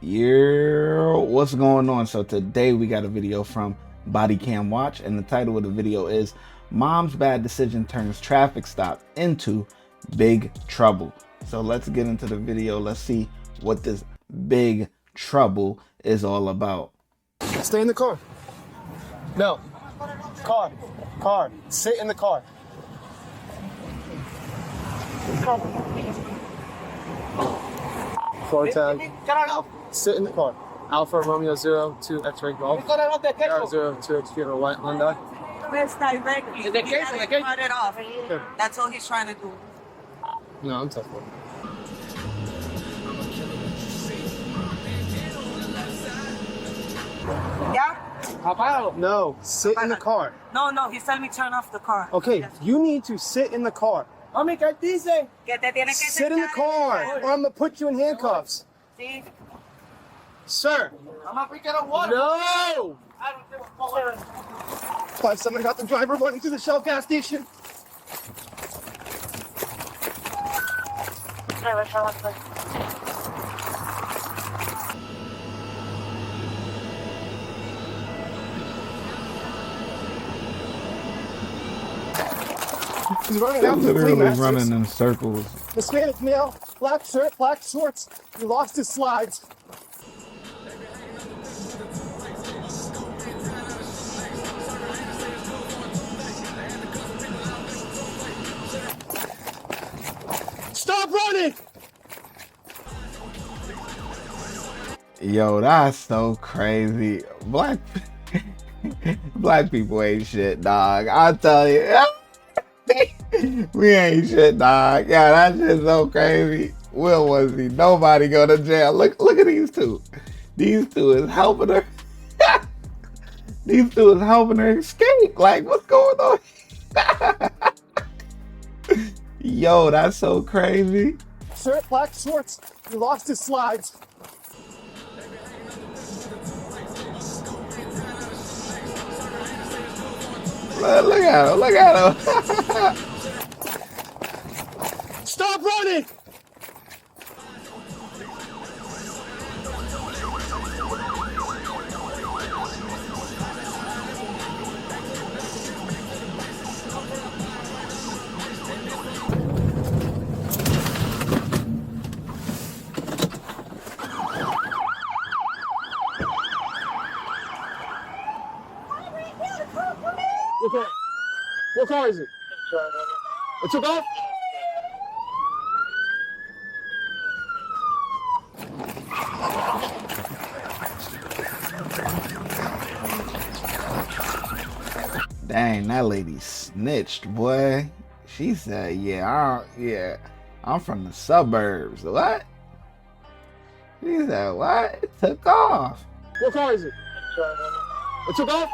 Yeah, what's going on? So today we got a video from Body Cam Watch, and the title of the video is Mom's Bad Decision Turns Traffic Stop into Big Trouble. So let's get into the video. Let's see what this big trouble is all about. Stay in the car. No. Car. Car. Sit in the car. Floor tag. Sit in the car. Alpha Romeo 02 X-ray Golf. 02 X Fiona White Hyundai. Where's directly? He has to cut it off. That's all he's trying to do. No, I'm tough. Yeah? No, sit in the car. No, he's telling me turn off the car. Okay, you need to sit in the car. Que te tiene que Sit in the car, or I'm gonna put you in handcuffs. Sí. Sir. No! Plus, someone got the driver running to the Shell gas station. He's running out to the Literally Masters. running in circles. Hispanic male, black shirt, black shorts. He lost his slides. Stop running! Yo, that's so crazy. Black people ain't shit, dog. I tell you. We ain't shit, dog. Yeah, that shit's so crazy. Will was he? Nobody go to jail. Look at these two. These two is helping her. These two is helping her escape. Like, what's going on? Yo, that's so crazy. Shirt, black shorts. He lost his slides. Look at him. Look at him. Stop running! Okay. What car is it? It took off? Dang, that lady snitched, boy. She said, I'm from the suburbs. What? She said, what? It took off. What car is it? It took off?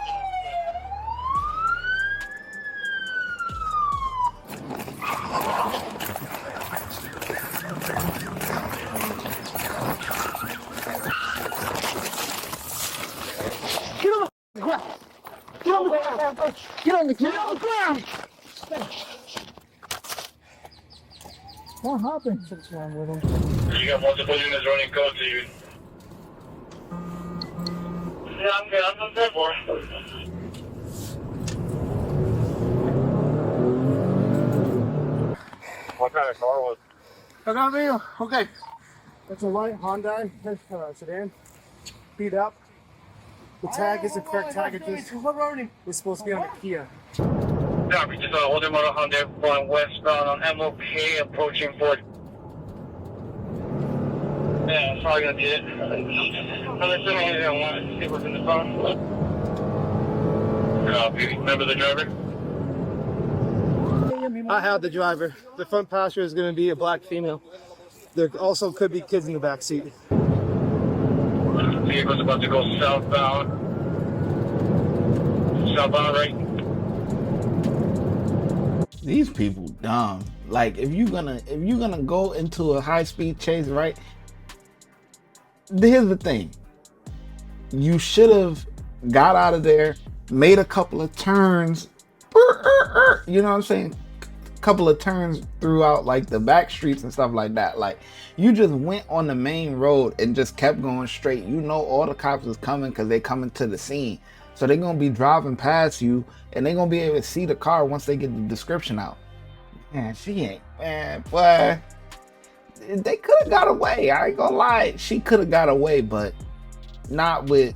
Get on the ground! Get on the ground! Get on the ground! What happened? What's wrong with him? You got multiple units running code to you. Yeah, I'm good. I'm there for it. What kind of car was it? I got a video. Okay. That's a white Hyundai sedan. Beat up. The tag is the correct tag. It's supposed to be on a Kia. Yeah, we just hold him on a Hyundai going westbound on MOK approaching 40. Yeah, that's probably gonna be it. I'm assuming he didn't want to see what's in the phone. Remember the driver? I have the driver. The front passenger is going to be a black female. There also could be kids in the back seat. Vehicle's about to go southbound. Southbound, right? These people dumb. Like, if you're gonna go into a high-speed chase, right? Here's the thing. You should have got out of there, made a couple of turns. You know what I'm saying? couple of turns throughout like the back streets and stuff like that. Like you just went on the main road and just kept going straight. You know all the cops is coming because they coming to the scene. So they're gonna be driving past you and they're gonna be able to see the car once they get the description out. Man, she ain't, man, boy. They could have got away. I ain't gonna lie. She could have got away, but not with,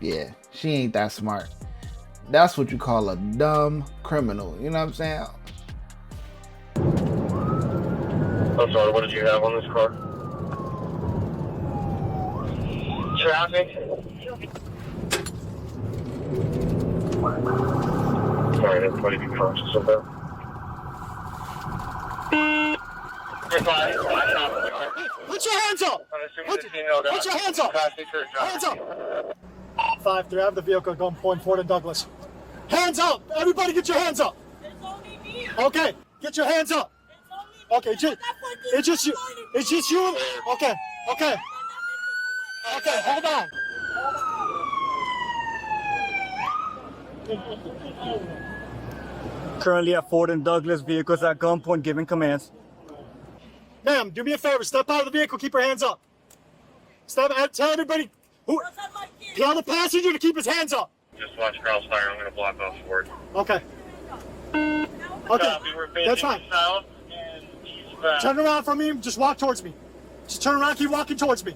yeah, she ain't that smart. That's what you call a dumb criminal. You know what I'm saying? I'm sorry, what did you have on this car? Traffic? Alright, everybody be cautious of that. Put your hands up! Put your hands up! Hands up! 5-3, I have the vehicle at gunpoint, Ford and Douglas. Hands up! Everybody get your hands up! Okay, get your hands up! Okay, it's just you. It's just you. Okay, okay. Okay, hold on. Currently at Ford and Douglas, vehicles at gunpoint giving commands. Ma'am, do me a favor. Step out of the vehicle. Keep your hands up. Step out. Tell everybody. Tell the passenger to keep his hands up. Just watch crossfire. I'm going to block off Ford. Okay. Okay. That's fine. South and eastbound. Turn around from me. Just walk towards me. Just turn around. Keep walking towards me.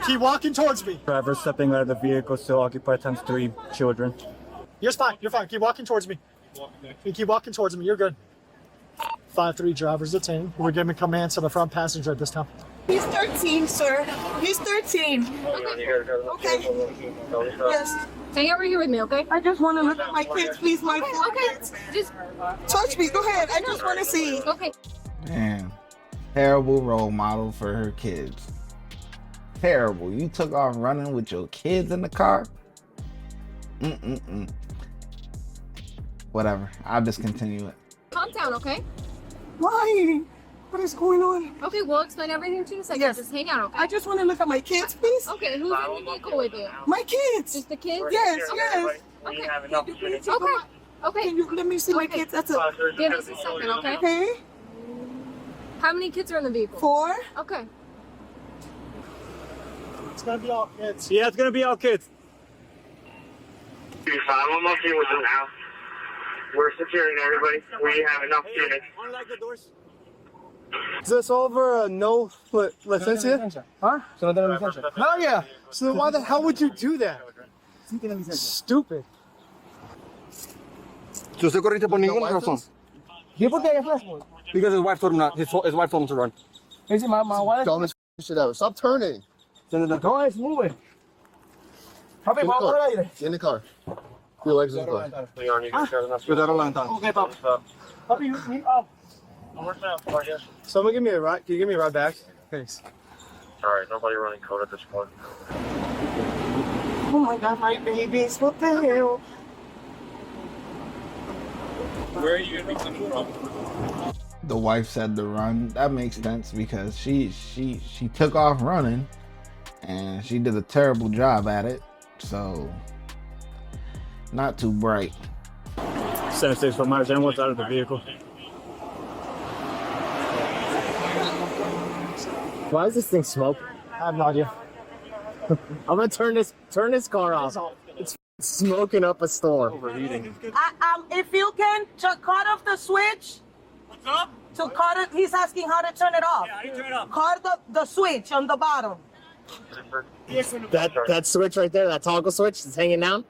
Keep walking towards me. Driver stepping out of the vehicle, still occupied times 3 children. You're fine. You're fine. Keep walking towards me. You keep walking towards me. You're good. 5-3 drivers detained. We're giving commands to the front passenger at this time. He's 13, sir. He's 13. Okay. Yes. Stay over here with me, okay? I just want to look at my kids, please. My kids. Just Touch me. Go ahead. I just want to see. okay. Man, terrible role model for her kids. Terrible. You took off running with your kids in the car? Whatever. I'll just continue it. Calm down, okay? Why? What is going on? Okay, we'll explain everything to you in a second. Yes. Just hang out, okay? I just want to look at my kids, please. Okay, who's in the vehicle with you? My kids. Just the kids? Yes, yes. Okay. Okay. Okay. Can you let me see my Okay. kids? That's a. Give us a second, okay? Okay. How many kids are in the vehicle? 4. Okay. It's gonna be all kids. Yeah, it's gonna be all kids. I'm okay with it now. We're securing everybody. We have enough units. Unlock the doors. Is this over a no licencia? Huh? No, yeah. So then why the hell would you do that? Stupid. So usted corriste por ninguna razón. Because his wife told him not. His wife told him to run. Dumb as shit out. Stop turning. No, it's moving. Get in the car. Get in the car. Your legs in the car. Leon, you can share enough. Cuidado la ventana. Okay, Pop. Puppy, you need up. Someone give me a ride. Can you give me a ride back? Thanks. Alright, nobody running code at this point. Oh my God, my babies. What the hell? Where are you gonna be coming from? The wife said to run. That makes sense because she took off running and she did a terrible job at it. So not too bright. 76 for miles. Everyone's out of the vehicle. Why is this thing smoking? I have no idea. I'm gonna turn this car off. It's smoking up a storm. Overheating. If you can to cut off the switch. What's up? To cut it, he's asking how to turn it off. Yeah, how do you turn it off? Cut the switch on the bottom. That switch right there, that toggle switch that's hanging down,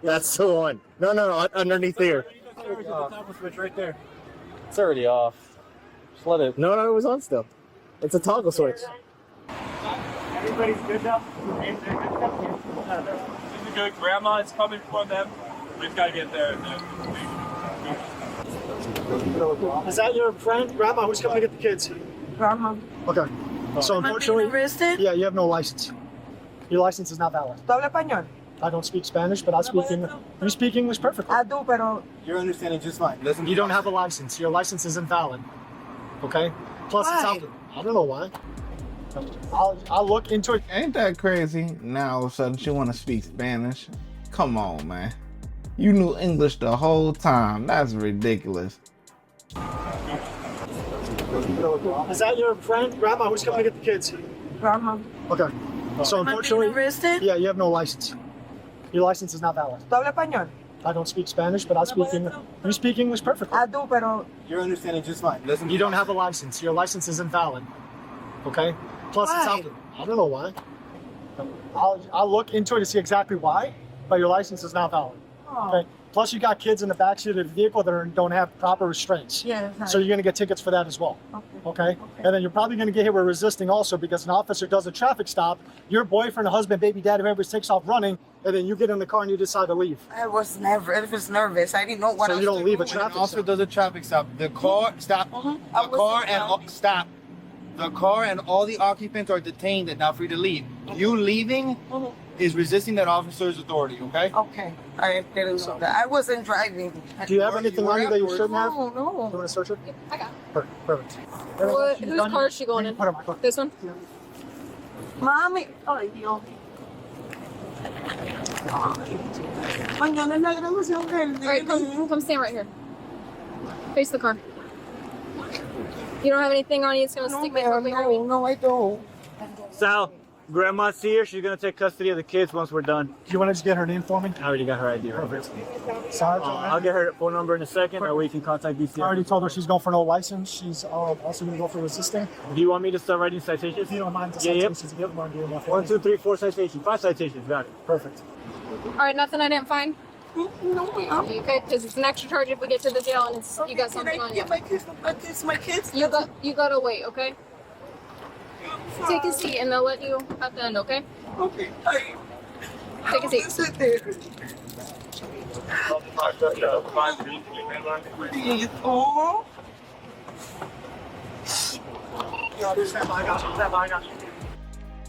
that's the one. No, underneath here. The toggle switch right there. It's already off. Just let it. No, it was on still. It's a toggle switch. Everybody's good now? This is good. Grandma is coming for them. We just gotta get there. Is that your friend, Grandma, who's coming to get the kids? Grandma. Okay. So I'm being unfortunately, arrested. yeah, you have no license. Your license is not valid. ¿Tú hablas español? I don't speak Spanish, but I speak English. You speak English perfectly. I do, pero You're understanding just fine. You don't have a license. Your license isn't valid. Okay? Plus, it's out. I don't know why. I'll look into it. Ain't that crazy? Now all of a sudden she want to speak Spanish. Come on, man. You knew English the whole time. That's ridiculous. Is that your friend, Grandma? Who's coming to get the kids? Grandma. Okay. So unfortunately, arrested? yeah, you have no license. Your license is not valid. ¿Tú hablas español? I don't speak Spanish, but I speak English. You speak English perfectly. I do, pero... You're understanding just fine. Listen, you don't have a license. Your license is invalid. Okay? Plus, it's Why? out. I don't know why. I'll look into it to see exactly why, but your license is not valid. Oh. Okay? Plus, you got kids in the backseat of the vehicle that don't have proper restraints. Yeah, So you're going to get tickets for that as well. Okay? And then you're probably going to get hit with resisting also because an officer does a traffic stop, your boyfriend, husband, baby, dad, whoever takes off running, and then you get in the car and you decide to leave. I was nervous. I didn't know what So I you don't was leave a doing. traffic Also stop. does a traffic stop. The car stop. The car and stop. The car and all the occupants are detained and not free to leave. You leaving is resisting that officer's authority. Okay. Okay, I didn't know that. I wasn't driving. Do you have anything on you that you shouldn't have? No, You no. want to search it? I got Perfect. What, whose car is she going in? Put it on my car. This one? Mami. Ay, Dios. Mañana es la graduación del Alright, come stand right here. Face the car. You don't have anything on you, it's gonna stick No, I don't. Sal, Grandma's here. She's gonna take custody of the kids once we're done. Do you want to just get her name for me? I already got her ID. Right? Sarge, I'll get her phone number in a second, or we can contact I DCI. already told her she's going for no license. She's also going to go for resisting. Do you want me to start writing citations? If you don't mind the Yeah, yep. citations, if you don't mind doing that. 1, 2, 3, 4 citations. 5 citations. Got it. Perfect. Alright, nothing I didn't find? No, ma'am. Okay, because it's an extra charge if we get to the jail and it's, you got something on you. My kids. You gotta wait, okay? Take a seat and they'll let you at the end, okay? Okay. Take a seat. Sit there. Oh.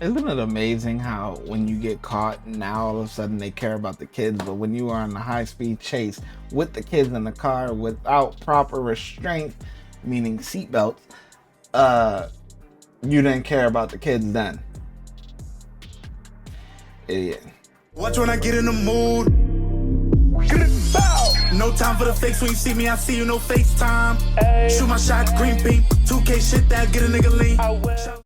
Isn't it amazing how when you get caught, now all of a sudden they care about the kids, but when you are on a high-speed chase with the kids in the car without proper restraint, meaning seatbelts, you didn't care about the kids then. Idiot. Watch when I get in the mood. No time for the fakes. When you see me, I see you, no FaceTime. Shoot my shot, green beam. 2K shit that get a nigga lean.